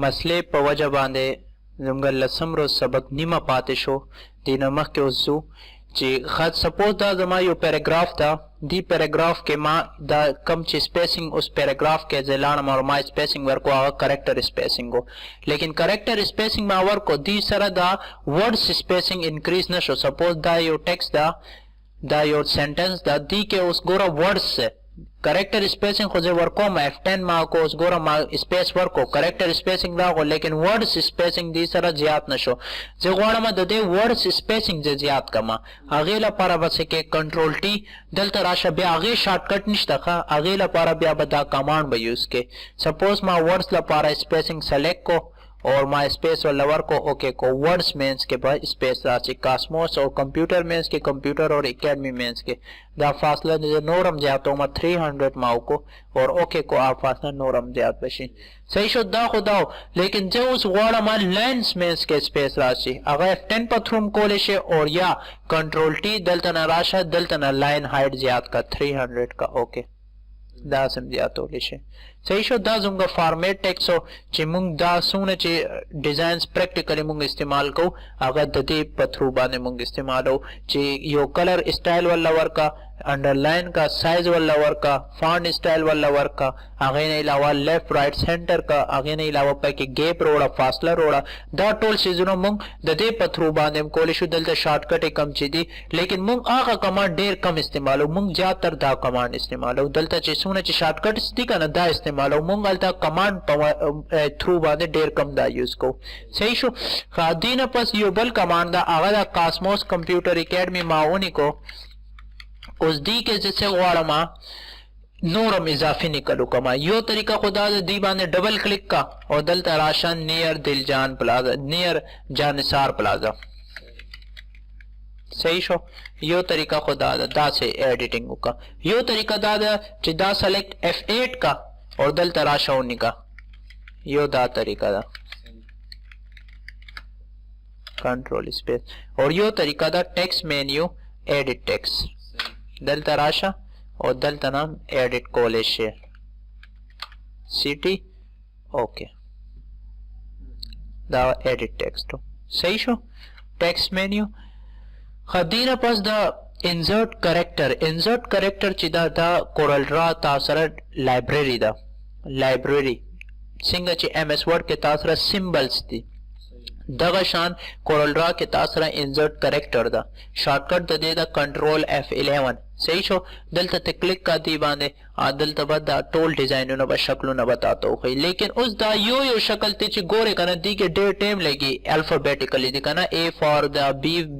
مسئله په وجه باندې زموږ لسم روز سبق نیمه پاتې شو دینه مخکې اوس ځو چې خاص سپوز دا زما یو پیراګراف ده دی پیراګراف کې ما دا کم چې سپیسنګ اوس پیراګراف کې زه لاړم او ما سپیسنګ ورکو هغه کریکټر سپیسنګ و لیکن کریکټر سپیسنګ ما ورکو دی سره دا ورډز سپیسنګ انکریز نشو سپوز دا یو ټیکسټ دا یو سنټنس دا دی کې اوس ګوره ورډز کریکټر سپیسنګ خو زه ورکوم F10 ما کو اوس ګوره ما سپیس ورکو کریکټر سپیسنګ راغو لیکن ورډز سپیسنګ دی سره زیات نشو زه غواړم د دې ورډز سپیسنګ زیات کما هغه لپاره بس کې کنټرول ټی دلته راشه بیا هغه شارټ کټ نشته هغه لپاره بیا به دا کمانډ به یوز کې سپوز ما ورډز لپاره سپیسنګ سلیکټ کو और my space वाला वर्क को ओके को वर्ड्स मेंस के बाद स्पेस राशि कास्मोस और कंप्यूटर मेंस के कंप्यूटर और एकेडमी मेंस के दा फासला जो नोरम जातो मा 300 माउ को और ओके को आप फासला नोरम जात बशी सही शो दा खुदाओ लेकिन जो उस वाला मा लाइंस मेंस के स्पेस राशि अगर F10 पर थ्रूम कोले से और या कंट्रोल टी दलतना राशा दलतना लाइन हाइट ज्यादा का 300 का ओके دا سم زیاتو لشه صحیح شو دا زموږ فارمیټ ټیکس او چې موږ دا سونه چې ډیزاینز پریکټیکلی موږ استعمال کو هغه د دې په تھرو باندې موږ استعمالو چې یو کلر سټایل ولا ورکا انډرلاین کا سایز ولا ورکا فونٹ سټایل ولا ورکا هغه نه علاوه لیفت رائټ سنټر کا هغه نه علاوه پکې گیپ روړه فاصله روړه دا ټول شیزونه موږ د دې په تھرو باندې کول شو دلته شارټ کټ کم چي دي لیکن موږ هغه کمانډ ډیر کم استعمالو موږ زیاتره دا کمانډ استعمالو دلته چې سونه چې شارټ کټ دي کنه دا استعمالو موږ دلته کمانډ په تھرو باندې ډیر کم دا یوز کو صحیح شو خادینه پس یو بل کمانډ دا هغه د کاسموس کمپیوټر اکیډمي ماونی کو اوس دی کې چې غواړم نورم اضافي نکلو کما یو طریقہ خدا دی باندې ډبل کلک کا او دلته راشن نیر دلجان پلازا نیر جانثار پلازا صحیح شو یو طریقہ خدا دا سے ایڈیٹنگ کا یو طریقہ دا چې دا سلیکٹ F8 کا اور دلته راشاونی کا یو دا طریقہ دا کنٹرول سپیس اور یو طریقہ دا ٹیکسٹ مینیو ایڈٹ ٹیکسٹ دلتا راشا और दलता नाम edit college share city okay दा एडिट टेक्स्ट सही शो टेक्स्ट मेन्यू खदीना पास दा इंसर्ट करेक्टर चिदा दा कोरल ड्रा तासर लाइब्रेरी दा लाइब्रेरी सिंगा ची MS वर्ड के तासर सिंबल्स दी दगा शान कोरल ड्रा के तासर इंसर्ट करेक्टर दा शॉर्टकट दे दा कंट्रोल F11 सही शो दलता ते क्लिक का दी बांधे दलता बदा टोल डिजाइन न बस शक्लों न बताता हो लेकिन उस दा यो शक्ल ते ची गोरे कना दी के डेर टाइम लगी अल्फाबेटिकली दी कना A फॉर द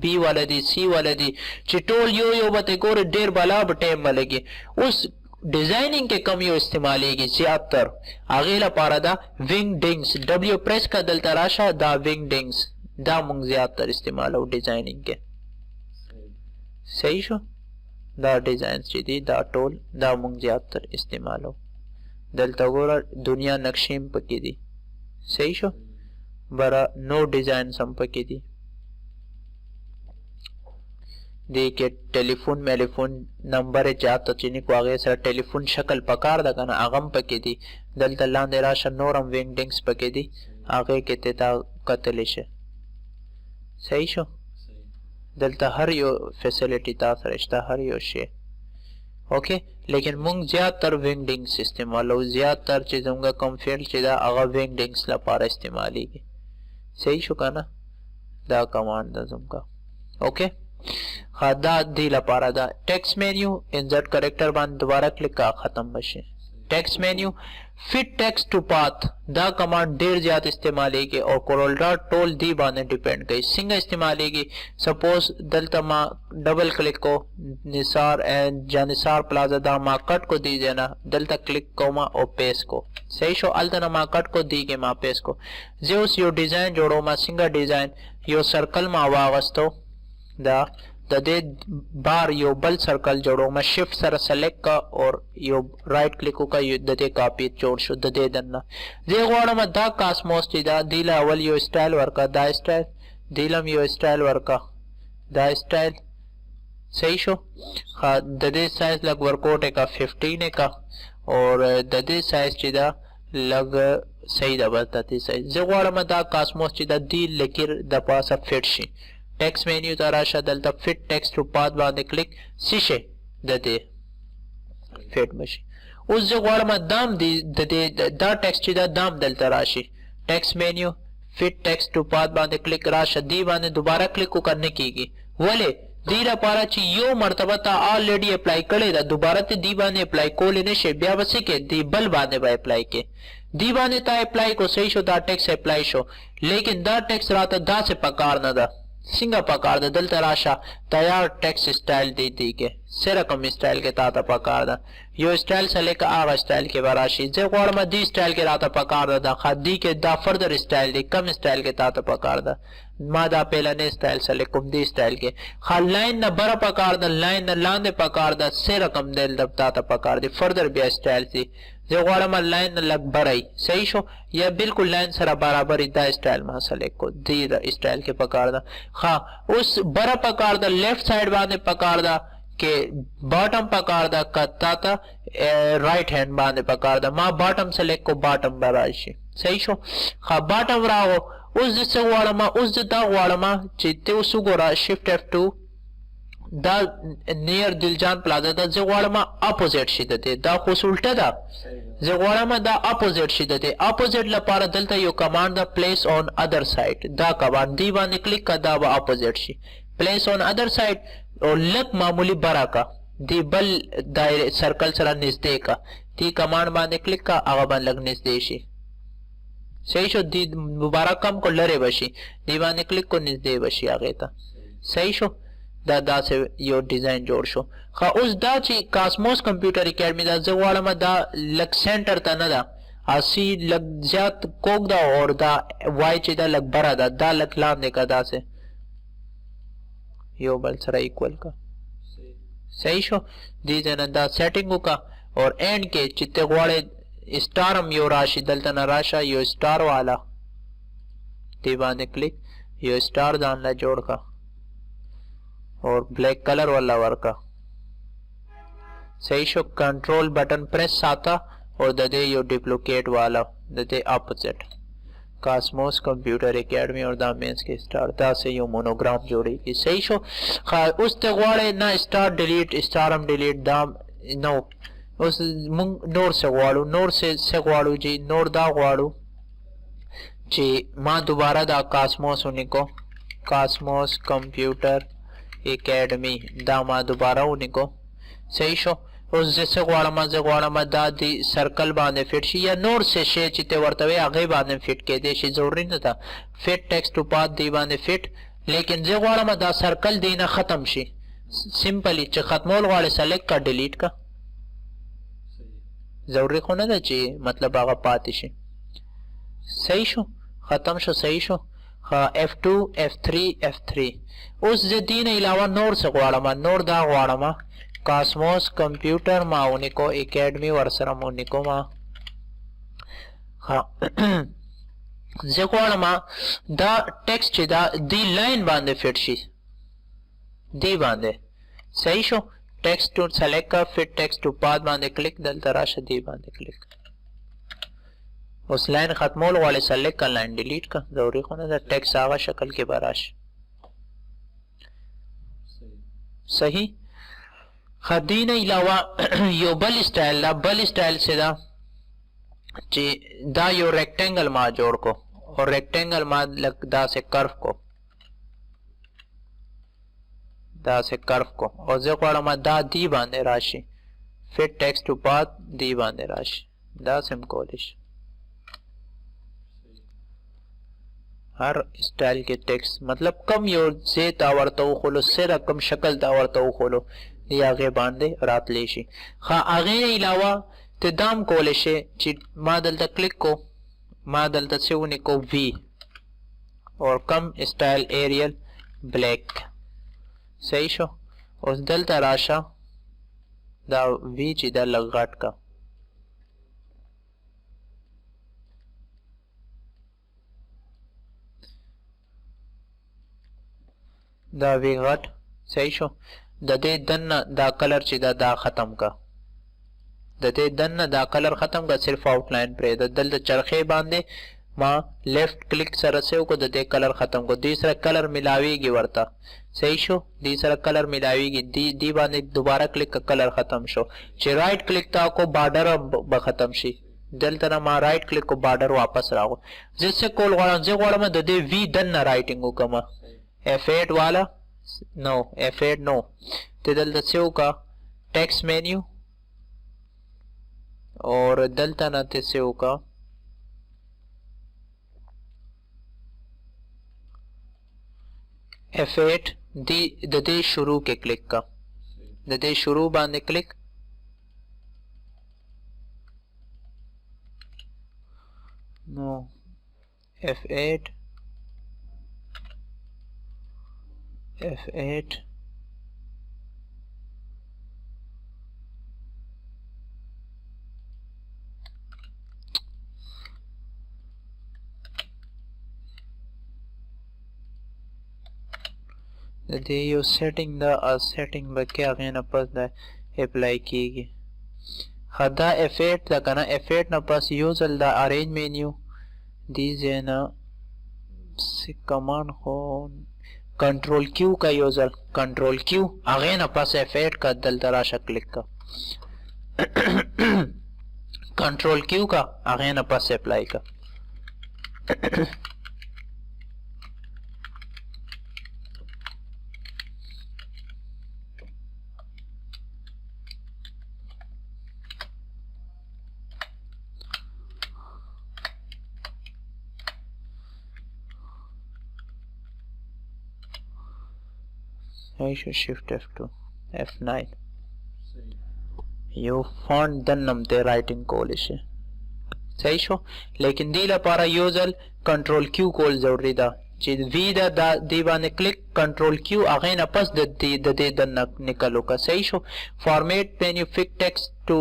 B वाला दी C वाला दी ची टोल यो बते गोरे डेर बाला टाइम लगी उस डिजाइनिंग के कम यो इस्तेमाल की ज्यादातर आगेला पारा दा विंग डिंग्स W प्रेस का दलता राशा दा विंग डिंग्स दा मुंग ज्यादातर इस्तेमाल हो डिजाइनिंग के सही शो दा डिजाइन दी दा टोल दा मुंग ज्यादातर इस्तेमाल हो दलता गोरा दुनिया नक्शीम पकी दी सही शो बरा नो डिजाइन सम पकी दी के टेलीफोन मेलीफोन नंबर जाता चीनी को आगे सर टेलीफोन शक्ल पकार दा कना आगम पकी दी दलता लांदे राशा नोरम विंगडिंग्स पकी दी आगे के तेता कतलिशे सही शो दलता हर यो फैसिलिटी तासर इश्ता हर यो शे ओके लेकिन मुंग ज्यादातर विंगडिंग्स इस्तेमाल हो ज्यादातर चीजों का कम फील्ड चीजा आगा विंगडिंग्स ला पारा इस्तेमाल ही सही शो का ना दा कमांड दा जुमका ओके खादा दी ला पारा दा टेक्स्ट मेन्यू इंसर्ट करेक्टर बांध दोबारा क्लिक का खत्म बशे text menu fit text to path दा कमांड देर ज्यादा इस्तेमाल है और कोरल ड्रा टोल दी बाने डिपेंड गई सिंगल इस्तेमाल है सपोज दलता मा डबल क्लिक को निसार एंड जानिसार प्लाजा दा मा कट को दी देना दलता क्लिक को मा और पेस को सही शो अल्तना मा कट को दी के मा पेस को जेउस यो डिजाइन जोड़ो मा सिंगल डिजाइन यो सर्कल मा वागस्तो दा दे बार यो बल सर्कल जोड़ो मैं शिफ्ट सर सेलेक्ट का और यो राइट क्लिक का यो दे कॉपी जोड़ शो दे दन्ना जे गोड़ा में दा कास्मोस दा दीला अवल यो स्टाइल वर्का दा स्टाइल दीलम यो स्टाइल वर्का दा स्टाइल सही शो दे साइज लग वर्कआउट का 15 का और दे साइज चिदा لګ صحیح ده بس دته صحیح زه غواړم دا کاسموس چې د دې لکیر د پاسه فټ شي ټیکس مینیو ته راشه دلته فټ ټیکس ټو پات باندې کلیک شي د دې فټ بشي اوس زه غواړم دام دا ټیکس چې دا دام دلته راشي ټیکس مینیو فټ ټیکس ټو پات باندې کلیک راشه دی باندې دوباره کلیک وکړنه کیږي ولې دی لپاره چې یو مرتبه ته آلریډي اپلای کړی دا دوباره ته دی باندې اپلای کول نه شي بیا وسه کې دی بل باندې به اپلای کې دی باندې ته اپلای کو صحیح شو دا ټیکس اپلای شو لیکن دا ټیکس راته دا څه پکار نه ده څنګه پکار ده دلته راشه تیار ټیکس سټایل دی کې سره کوم سټایل کې تا ته پکار ده یو سټایل سلیکټ هغه سټایل کې وراشي زه غواړم دی سټایل کې راته پکار ده دا خدي کې دا فردر سټایل دی کم سټایل کې تا ته پکار ده ما دا پهلنې سټایل سلیکټ کوم دی سټایل کې خال لاین نه بره پکار ده لاین نه لاندې پکار ده سره کوم دل تا ته پکار دی فردر بیا سټایل دی زه غواړم لاین لګ برای صحیح شو یا بالکل لاین سره برابر دا سټایل ما سلیکټ کو دی دا سټایل کې پکار ده ها اوس بره پکار ده لیفت سایډ باندې پکار ده کې باټم پکار ده کتا ته رائټ هند باندې پکار ده ما باټم سلیکټ کو باټم براشي صحیح شو ها باټم راو اوس د څه غواړم اوس دا غواړم چې ته اوس وګوره شیفټ F2 دا نیر دلجان پلازا دا زه غواړم اپوزیټ شي ده دا خو الټه ده زه غواړم دا اپوزیټ شي ده اپوزیټ لپاره دلته یو کمانډ ده پلیس اون ادر سایډ دا کمانډ دی باندې کلیک کړه دا به اپوزیټ شي پلیس اون ادر سایډ او لک معمولی برا کا دی بل دایره سرکل سره نږدې کا دی کمانډ باندې کلیک کا هغه باندې لګ نږدې شي صحیح شو دی مبارک کم کو لره بشي دی باندې کلیک کو نږدې بشي هغه ته صحیح شو دا داسې یو ډیزاین جوړ شو خو اوس دا چې کاسموس کمپیوټر اکیډمي دا زه غواړم دا لک سنټر ته نه ده اسی لک زیات کوک دا اور دا وای چې دا لک برا دا دا لک لاندې کا داسې یو بل سره ایکوال کا صحیح شو دې نه دا سیټینګ وکا اور اینڈ کې چې ته غواړې स्टारम यो राशि दलता न राशा यो स्टार वाला दीवाने क्लिक यो स्टार दान जोड़ का और ब्लैक कलर वाला वर्क का सही शो कंट्रोल बटन प्रेस आता और ददे यो डिप्लोकेट वाला ददे अपोजिट कास्मोस कंप्यूटर एकेडमी और दामेंस के स्टार दा से यो मोनोग्राम जोड़ी की सही शो उस तगवाड़े ना स्टार डिलीट स्टारम डिलीट दाम नो उस नोर से गवाड़ू जी नोर दा गवाड़ू जी मां दोबारा दा कास्मोस उनको कास्मोस कंप्यूटर एकेडमी दा मां दोबारा उनको सही शो उस जैसे गवाड़ा दा दी सर्कल बांधे फिट शी या नोर से शे चिते वर्तवे आगे बांधे फिट के दे शी जरूरी न था फिट टेक्स्ट टू पाथ दी बांधे फिट लेकिन जे गवाड़ा दा सर्कल देना खत्म शी सिंपली च खत्मोल वाले सेलेक्ट का डिलीट का जरूरी को ना ची मतलब आगा पाती शी सही शो खत्म शो सही शो हाँ F2 F3 F3 उस जे दीन अलावा नोर से गवाड़ा नोर दा गवाड़ा कास्मोस कंप्यूटर मा उनको एकेडमी वर्सरम उनको मा हाँ जे गवाड़ा दा टेक्स्ट दा दी लाइन बांधे फिट शी दी बांधे सही शो टेक्स्ट टू सेलेक्ट का फिर टेक्स्ट टू पाथ बांधे क्लिक दल तराश दी बांधे क्लिक उस लाइन खत्मोल वाले सेलेक्ट का लाइन डिलीट का जरूरी होना था टेक्स्ट आगा शक्ल के बाराश सही खदीन अलावा यो बल स्टाइल से दा जी दा यो रेक्टेंगल मा जोड़ को और रेक्टेंगल मा दा से कर्व को दा से कर्व को और जो दा दी बांधे राशि फिर टेक्स्ट टू पाथ दी बांधे राशि दा सिम कोलिश हर स्टाइल के टेक्स्ट मतलब कम यो से तावरतो खोलो से रकम शक्ल तावरतो खोलो ये आगे बांधे रात लेशी हाँ आगे अलावा ते दाम कोलिशे ची मादल तक क्लिक को मादल तक से उन्हें को वी और कम स्टाइल एरियल ब्लैक सही शो उस दल तराशा दा वी चिदा लगाट का दा वी घट सही शो दे दन दा कलर चिदा दा खत्म का دته دنه دا کلر ختم کا صرف آؤटलाइन پرې د دل چرخه باندې ما لیفٹ کلک سره سیو کو دته کلر ختم کو دی سره کلر ملاویږي ورته صحیح شو دی سره کلر ملاویږي دی باندې دوباره کلک کلر ختم شو چې رائٹ کلک تا کو بارډر به ختم شي دلته ما رائٹ کلک کو بارډر واپس راغو جسه کول غواړم زه غواړم د دې وی دنه رائټینګ وکم F8 والا نو F8 نو ته دلته سیو کا टेक्स्ट मेन्यू और दलता ना से का F8 दे शुरू के क्लिक का दे शुरू बांधे क्लिक नो F8 दे यो सेटिंग दा सेटिंग बके आगे ना पास दा अप्लाई कीगी खदा F8 दा कना F8 ना पास यूजल दा अरेंज मेन्यू दीजिए ना से कमांड हो कंट्रोल क्यू का यूजर कंट्रोल क्यू आगे ना पास F8 का दल तराशा क्लिक का कंट्रोल क्यू का आगे ना पास अप्लाई का shift F2 F9 यो फॉन्ट दन नमते राइटिंग कोल इसे सही शो लेकिन दीला पारा यूजल कंट्रोल क्यू कोल जरूरी दा चीज वी दा दीवाने क्लिक कंट्रोल क्यू आगे ना पस दे दन निकलो का सही शो format menu fit text to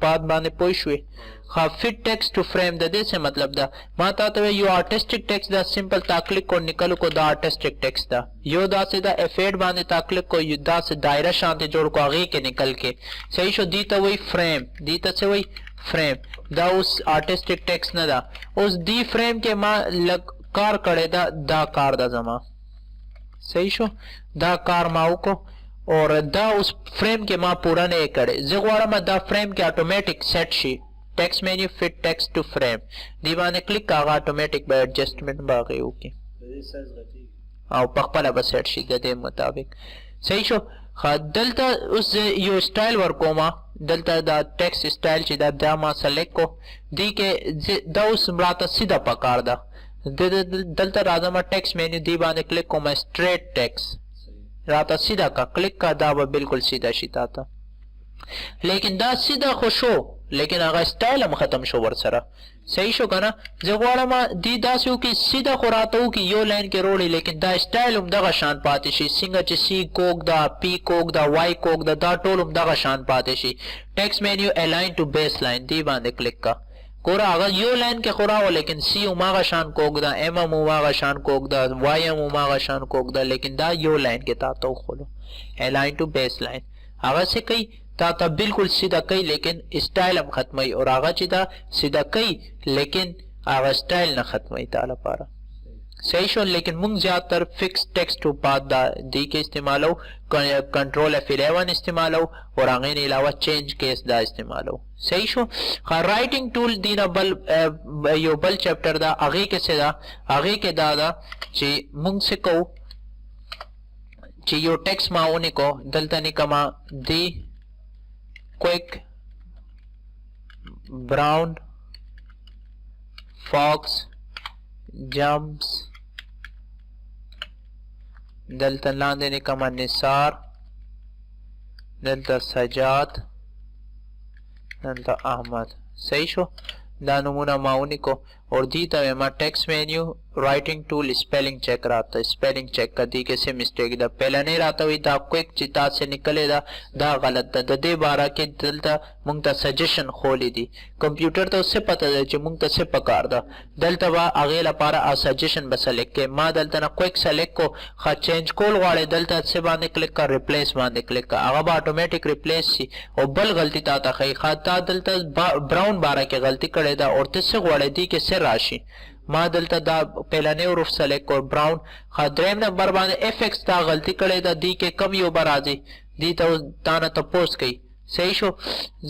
path बाने पोइशवे खा फिट टेक्स्ट टू फ्रेम दे से मतलब दा माता तो यो आर्टिस्टिक टेक्स्ट दा सिंपल ता क्लिक को निकलो को दा आर्टिस्टिक टेक्स्ट दा यो दा से दा F8 बाने ता क्लिक को युद्धा से दायरा शांति जोड़ को आगे के निकल के सही शो दी तो वही फ्रेम दी तो से वही फ्रेम दा उस आर्टिस्टिक टेक्स्ट ना दा उस दी फ्रेम के मां लग कार करे दा कार दा जमा सही शो दा कार माऊ को और दा उस फ्रेम के मां पूरा नहीं करे जगवाड़ा में दा फ्रेम के ऑटोमेटिक सेट शी text menu fit text to frame दीवाने क्लिक का ऑटोमेटिक बाय एडजस्टमेंट बागे ओके आओ पकपला बस सेट शी दे मुताबिक सही शो दलता उस यो स्टाइल वर्कोमा दलता दा टेक्स्ट स्टाइल ची दा मा सेलेक्ट को दी के दा उस मराता सीधा पकार दा दलता राजा मा टेक्स्ट मेन्यू दीवाने क्लिक को मैं स्ट्रेट टेक्स्ट राता सीधा का क्लिक का दावा बिल्कुल सीधा सीधा था लेकिन दा सीधा खुश हो लेकिन अगर स्टाइल हम खत्म शो वर सरा सही शो कना जगवाड़ा मा दी दासु की सीधा खुराता हूँ कि यो लाइन के रोड़ी लेकिन दा स्टाइल हम दगा शान पाते शी सिंगा ची सी कोक दा पी कोक दा वाई कोक दा टोल हम दगा शान पाते शी text menu align to baseline लाइन दी बांधे क्लिक का कोरा अगर यो लाइन के खुरा हो लेकिन सी उमागा शान कोक दा एम उमागा शान कोक दा वाई एम उमागा शान कोक दा लेकिन दा यो लाइन के तातो खोलो अलाइन टू बेस लाइन अगर से कई ता बिल्कुल सीधा कई लेकिन स्टाइल हम खत्म ही और आगा चिता सीधा कई लेकिन आगा स्टाइल ना खत्म ही ताला पारा सही शो लेकिन मुंग ज्यादातर फिक्स टेक्स्ट टू पाथ दा दी के इस्तेमाल हो कंट्रोल F11 इस्तेमाल हो और आगे ने अलावा चेंज केस दा इस्तेमाल हो सही शो राइटिंग टूल दीना बल यो बल चैप्टर दा आगे के से दा आगे के दादा जी मुंग से को जी यो टेक्स्ट माओने को दलता निकमा दी quick brown fox jumps दलता लांदे ने कमा निसार दलता सजाद दलता अहमद सही शो दा नमूना माउनी को और दी तवे मा text menu writing tool spelling check रहता स्पेलिंग चेक का दी कैसे मिस्टेक दा पहला नहीं रहता हुई दा क्विक चिता से निकले दा गलत दा दे बारा के दलता मुंगता सजेशन खोली दी कंप्यूटर तो उससे पता है जो मुंगता से पकार दा दलता बा अगेला पारा आ सजेशन बस लिख के मा दलता ना क्विक सेलेक्ट को खा चेंज कोल वाले दलता से बांधे क्लिक कर रिप्लेस बांधे क्लिक का आगा ऑटोमेटिक रिप्लेस सी और बल गलती ताता खई खाता दलता ब्राउन बारा के गलती करे दा और तिस्से वाले दी के से राशि मा दलता दा पहला ने उर्फ सेलेक्ट और ब्राउन खा ड्रेम नंबर बांधे एफएक्स दा गलती करे दा दी के कम यो बराजी दी तो ताना तो पोस्ट गई सही शो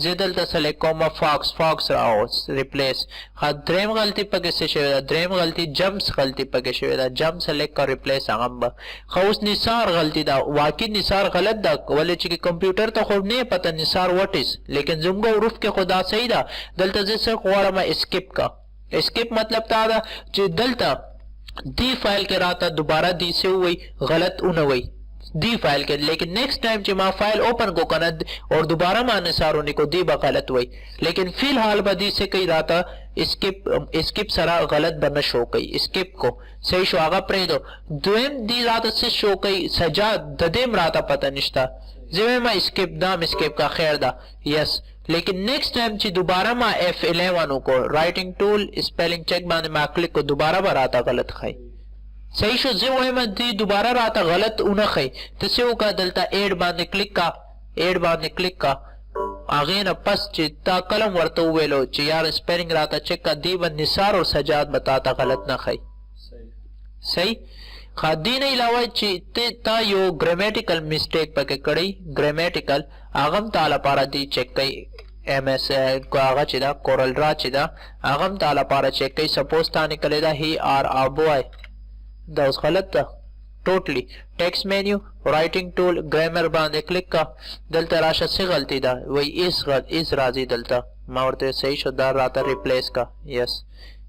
जिदल ता सेलेक्ट कोमा फॉक्स राओ रिप्लेस खा ड्रेम गलती पके से शेदा ड्रेम गलती जम्स गलती पके शेदा जम सेलेक्ट कर रिप्लेस आगंबा खा उस निसार गलती दा वाकई निसार गलत दा वाले ची कंप्यूटर तो खूब नहीं पता निसार व्हाट इज लेकिन जुमगा उर्फ के खुदा सही दा दलता जैसे खोड़ा में स्किप का स्किप मतलब था दलता दी फाइल के राता दोबारा दी से हुई गलत उन हुई दी फाइल के लेकिन नेक्स्ट टाइम जब मैं फाइल ओपन को कनद और दोबारा माने सारों को दी गलत हुई लेकिन फिलहाल बदी से कई राता स्किप सरा गलत बना शो कई स्किप को सही शो आगा प्रे दो दुएम दी रात से शो कई सजा ददेम राता पता निश्ता जिवे मैं स्किप दाम स्किप का खैर दा यस लेकिन नेक्स्ट टाइम ची दोबारा मा F11 को राइटिंग टूल स्पेलिंग चेक माने मा क्लिक को दोबारा बराता गलत खाई सही शो जे वो में दी दोबारा राता गलत उन खाई तसे का दलता एड बांधे क्लिक का आगे न पस चिता कलम वर्तो वेलो ची यार स्पेलिंग राता चेक का दी बन निसार और सजाद बताता गलत ना खाई सही खादी नहीं लावा चीते ता यो ग्रामेटिकल मिस्टेक पके कड़ी ग्रामेटिकल आगम ताला पारा दी चेक कई एमएस को आगा चिदा कोरल रा चिदा आगम ताला पारा चेक कई सपोज ता निकले दा ही आर आ बॉय दा उस गलत था totally text menu writing tool grammar बांधे क्लिक का दलता राशा से गलती दा वही इस राजी दलता मावरते सही शुदा राता रिप्लेस का yes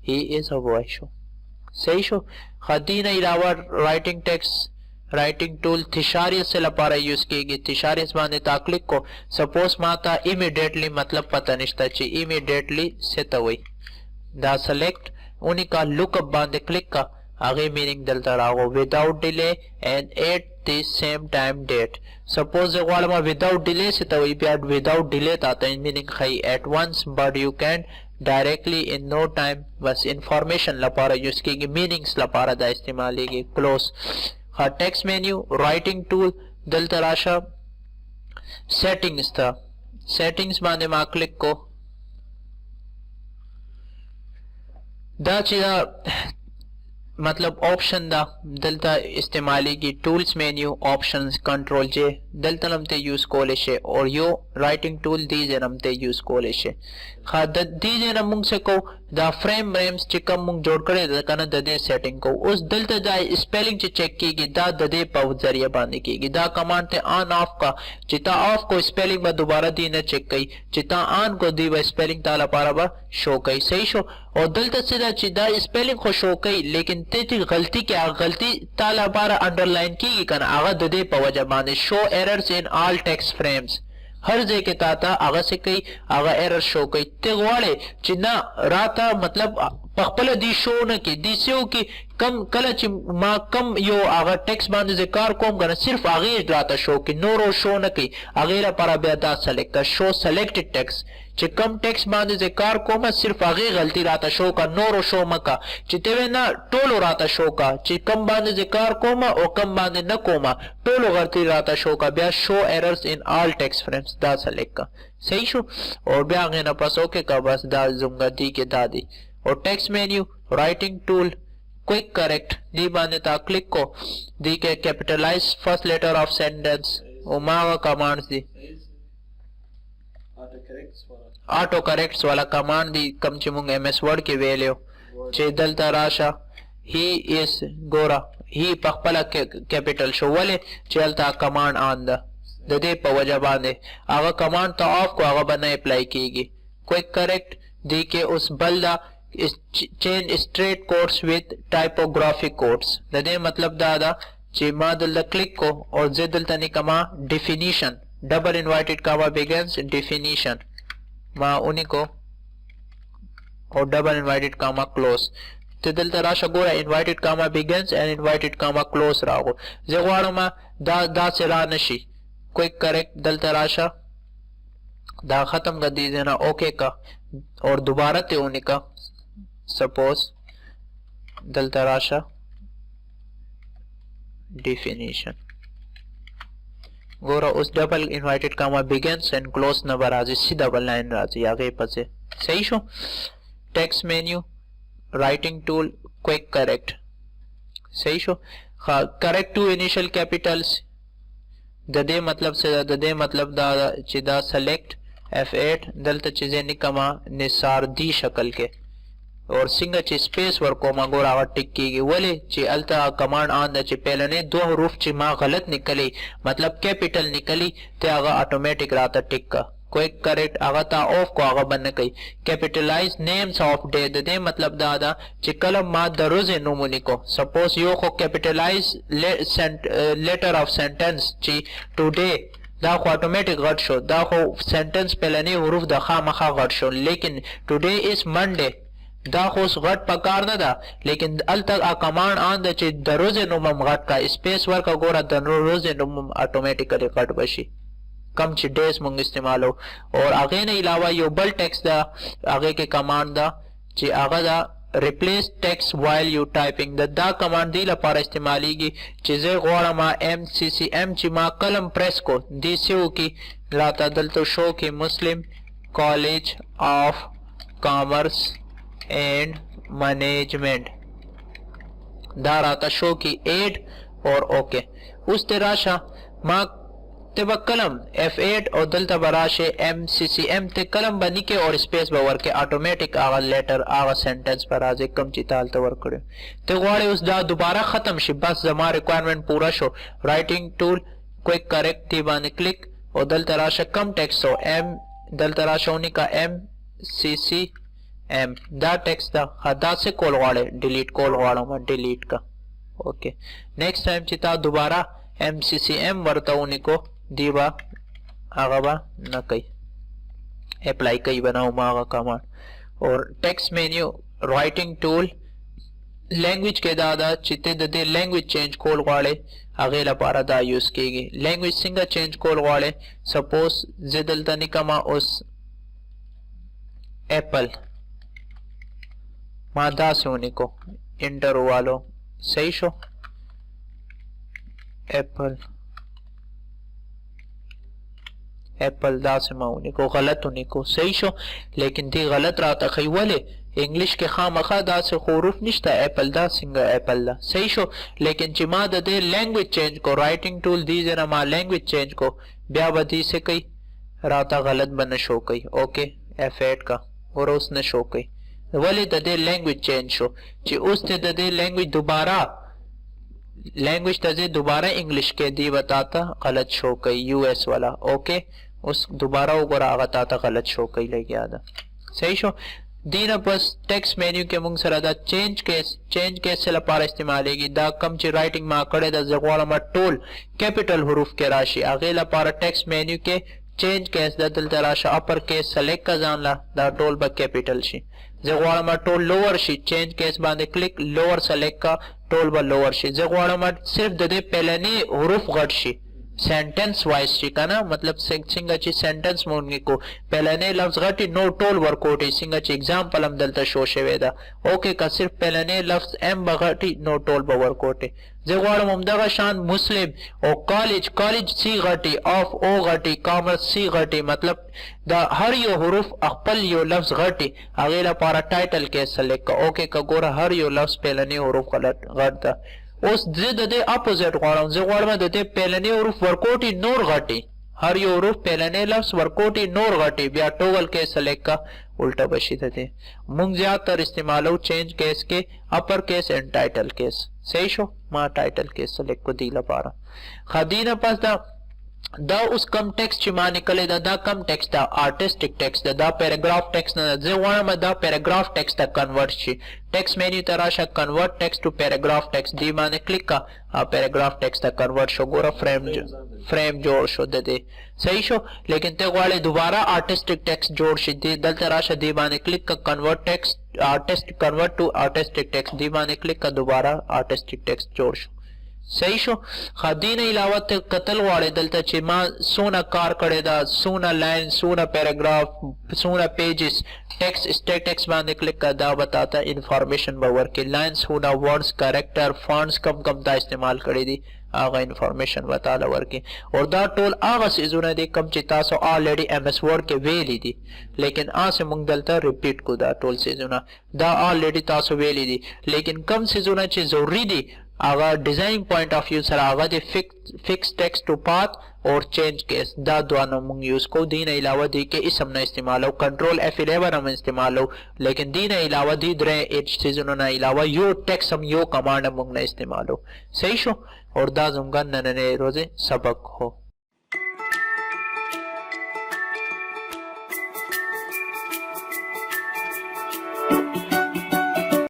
he is a boy show सही शो खदीन अलावा राइटिंग टेक्स्ट राइटिंग टूल थिशारियत से लपारा यूज की थिशारियत बांधे ताक्लिक को सपोज माता इमीडिएटली मतलब पता निश्ता ची इमीडिएटली से तवई दा सेलेक्ट उन्हीं का लुकअप बांधे क्लिक का आगे मीनिंग दलता रहो without delay and at the same time डेट सपोज वाला विदाउट डिले से तवई बियाड विदाउट डिले ताता मीनिंग खई at once but you can directly in no time बस इंफॉर्मेशन लपारा यूज की मीनिंग्स लपारा दा इस्तेमाल की क्लोज हा टेक्स्ट मेन्यू राइटिंग टूल दल तराशा सेटिंग्स था सेटिंग्स बांधे मा क्लिक को दा चिदा मतलब ऑप्शन दा दलता इस्तेमाली की टूल्स मेन्यू ऑप्शंस कंट्रोल जे दलता नमते यूज कोलेशे और यो राइटिंग टूल दीजे नमते यूज कोलेशे खा दीजे नमुंग से को दा फ्रेम रेम्स चिकम मुंग जोड़ करे दा कना ददे सेटिंग को उस दलता जाए स्पेलिंग चे चेक की दा ददे पाव जरिया बांधे की दा कमांड ते ऑन ऑफ का चिता ऑफ को स्पेलिंग में दोबारा दी ने चेक कई चिता ऑन को दी व स्पेलिंग ताला पारा बा शो कई सही शो और दलता सीधा चिदा स्पेलिंग को शो कई लेकिन तेती गलती क्या गलती ताला पारा अंडरलाइन की कना आगा ददे पवजा बांधे show errors in all text frames हर जे के ताता आगा से कई आगा एरर शो कई ते वाले चिन्ना राता मतलब पखपल दी शो न की दी से की कम कल मा कम यो आगा टेक्स्ट बांधे जे कार कोम करना सिर्फ आगे राता शो की नोरो शो न की आगेला पारा बेदा सेलेक्ट का शो सेलेक्टेड टेक्स्ट चे कम टेक्स्ट बांधे जे कार कोमा सिर्फ आगे गलती राता शो का नोरो शो मका चितेवे ना टोलो राता शो का चे कम बांधे जे कार कोमा और कम बांधे न कोमा टोलो गलती राता शो का ब्या show errors in all text frames दा सेलेक्ट का सही शो और ब्या आगे ना पास ओके का बस दा जुंगा दी के दादी और text menu writing tool quick correct दी बांधे ता क्लिक को दी के capitalise first letter of sentence उमावा कमांड्स दी ऑटो करेक्ट्स वाला कमांड दी कम चिमुंग एमएस वर्ड के वेल्यू चे दलता राशा ही इज गोरा ही पखपला कैपिटल शो वाले चलता कमांड आन दा दे पवजा बांधे आगा कमांड तो ऑफ को आगा बना अप्लाई कीगी क्विक करेक्ट दी के उस बलदा change straight quotes with typographic quotes दे मतलब दादा चे मा दल क्लिक को और जे दलता निकमा definition double inverted comma begins definition मा उन्हीं को और डबल इन्वर्टेड कामा क्लोज ते दलता राशा गोरा inverted comma begins and inverted comma close रागो जगवाड़ो मा दा से रा नशी क्विक करेक्ट दलता राशा दा खत्म कर दी देना ओके का और दोबारा ते होने का सपोज दलता राशा डिफिनीशन गोरा उस double inverted comma begins and close number राजी सी डबल लाइन राजी आगे पसे सही show text menu writing tool quick correct सही show correct two initial capitals ददे मतलब से ददे मतलब दा चिदा सेलेक्ट F8 दलता चीजें निकमा निसार दी शक्ल के और सिंगा ची स्पेस वर्को मा गोरा आवा टिक की वले ची अल्ता कमांड आंदा ची पहले ने दो हरूफ ची मा गलत निकली मतलब कैपिटल निकली ते आगा ऑटोमेटिक राता टिक का क्विक करेक्ट आगा ता ऑफ को आगा बन कई कैपिटलाइज नेम्स ऑफ डे दे मतलब दादा ची कलम मा दरोजे नमूनी को सपोज यो को कैपिटलाइज लेटर ऑफ सेंटेंस ची टुडे दा को ऑटोमेटिक गट शो दा को सेंटेंस पहले ने हरूफ दा खा मखा गट शो लेकिन टुडे इज मंडे दा खुश गट पकार न दा लेकिन अल तक आ कमांड आन द चे दरोजे नुमम गट का स्पेस वर्क का गोरा दरोजे नुमम ऑटोमेटिकली गट बशी कम ची डेस मुंग इस्तेमाल हो और आगे ने अलावा यो बल टेक्स्ट दा आगे के कमांड दा चे आगा दा replace text while you typing दा कमांड दी लपार इस्तेमाली की चीजें गोरा मा MCCM ची मा कलम प्रेस को दी से की लाता दल तो शो की Muslim college of commerce and management दाराता शो की एड और ओके उस तेराशा मा तेबा कलम F8 और दलता बराशे MCCM ते कलम बनी के और स्पेस बावर के ऑटोमेटिक आगा लेटर आगा सेंटेंस पर आजे कम चिताल तवर करे ते गोड़े उस दा दोबारा खत्म शी बस जमा रिक्वायरमेंट पूरा show writing tool quick correct ती बाने क्लिक और दलता राशा कम टेक्स्ट हो M दलता राशा होने का MCCM दा टेक्स्ट दा हदा से कॉल वाले डिलीट कॉल वालों में डिलीट का ओके नेक्स्ट टाइम चिता दोबारा MCCM वर्ता उन्हीं को दीवा आगवा न कई अप्लाई कई बनाओ मागा कमांड और text menu writing tool language के दादा चिते दे लैंग्वेज चेंज कॉल वाले आगे लपारा दा यूज की लैंग्वेज सिंगा चेंज कॉल वाले सपोज जिदलता निकमा उस एप्पल मादा से उन्हीं को इंटर वालों सही शो एप्पल दा से उन्हीं को गलत उन्हीं को सही शो लेकिन दी गलत रहा था खई वाले इंग्लिश के खामखा दा से खूरूफ निश्ता एप्पल दा सिंगा एप्पल दा सही शो लेकिन चिमा दे लैंग्वेज चेंज को राइटिंग टूल दी जना मा लैंग्वेज चेंज को ब्या बदी से कई राता गलत बन शो कई ओके F8 का और उसने शो कई वाले दे लैंग्वेज चेंज शो ची उसने दे लैंग्वेज दोबारा लैंग्वेज तजे दोबारा इंग्लिश के दी बताता गलत शो कई US वाला ओके उस दोबारा उगर आगता था गलत शो कई ले गया था सही शो दीना बस टेक्स्ट मेन्यू के मुंग सरा दा चेंज केस से लपार इस्तेमाल है दा कम ची राइटिंग मा करे दा जगवाला मा टोल कैपिटल हुरूफ के राशि आगे लपार टेक्स्ट मेन्यू के चेंज केस दा दिल तराशा अपर केस सेलेक्ट का जान ला दा टोल बा कैपिटल शी जगवाला मा toll lower she change case बांधे क्लिक लोअर सेलेक्ट का टोल बा लोअर शी जगवाला मा सिर्फ दे पहले ने हुरूफ गट शी सेंटेंस वाइज ची का ना मतलब सिंगा ची सेंटेंस मोड़ने को पहले ने लफ्ज घटी नो टोल वर्कआउट सिंगा ची एग्जांपल हम दलता शोशे वेदा ओके का सिर्फ पहले ने लफ्ज एम बघटी नो टोल वर्कआउट जगवाड़ मुमदगा शान मुस्लिम और कॉलेज सी घटी ऑफ ओ घटी कॉमर्स सी घटी मतलब द हर यो हुरूफ अकपल यो लफ्ज घटी अगेला पारा टाइटल के सेलेक्ट का ओके का गोरा हर यो लफ्ज पहले ने हुरूफ गलत घटता उस दे अपोजिट गवाड़म जगवाड़ में दे पहले ने हुरूफ वर्कआउट नोर घटी हर यो हुरूफ पहले ने लफ्ज वर्कआउट नोर घटी बिया टोगल के सेलेक्ट का उल्टा बशी थे मुंग ज्यादातर इस्तेमाल चेंज केस के upper case and title case सही शो मां टाइटल केस सेलेक्ट को दीला पारा खदीना पास दा دا اوس کم ټیکسټ چې ما نکلی دا کم ټیکسټ دا آرټسټک ټیکسټ دا پیراګراف ټیکسټ نه ده. زه غواړم دا پیراګراف ټیکسټ ته کنورټ شي. ټیکسټ مینیو ته راشه، کنورټ ټیکسټ ټو پیراګراف ټیکسټ دې باندې کلیک کا او پیراګراف ټیکسټ ته کنورټ شو. ګوره فریم جوړ شو د دې، صحیح شو. لیکن ته غواړې دوباره آرټسټک ټیکسټ جوړ شي، دلته راشه دې باندې کلیک کا، کنورټ ټیکسټ کنورټ ټو آرټسټک ټیکسټ دې باندې کلیک کا، دوباره آرټسټک ټیکسټ جوړ شو، صحیح شو. خدین علاوه ته قتل غواړي دلته چې ما سونه کار کړی دا، سونه لاین، سونه پیراګراف، سونه پیجز، ټیکسټ اسټیټکس باندې کلیک کړه، دا بتاتا انفارمیشن به ورکړي. لاین، سونه، ورډز، کریکټر، فونټس کم دا استعمال کړی دي، هغه انفارمیشن به تعالی ورکړي. او دا ټول هغه څیزونه دي کوم چې تاسو آلریډي ایم ایس ورډ کې ویلي دي، لیکن آسه موږ دلته ریپیټ کو. دا ټول څیزونه دا آلریډي تاسو ویلي دي، لیکن کم څیزونه چې ضروري دي هغه ډیزاین پوینټ اف ویو سره هغه د فکس ټیکسټ ټو پات اور چینج کیس، دا دوانه موږ یوز کو. دین علاوه دی کې اسم نه استعمالو، کنټرول F11 هم استعمالو، لیکن دین علاوه دی درې چیزونو نه علاوه یو ټیکس هم یو کمانډ موږ نه استعمالو، صحیح شو. اور دا زموږ نننې روزه سبق هو.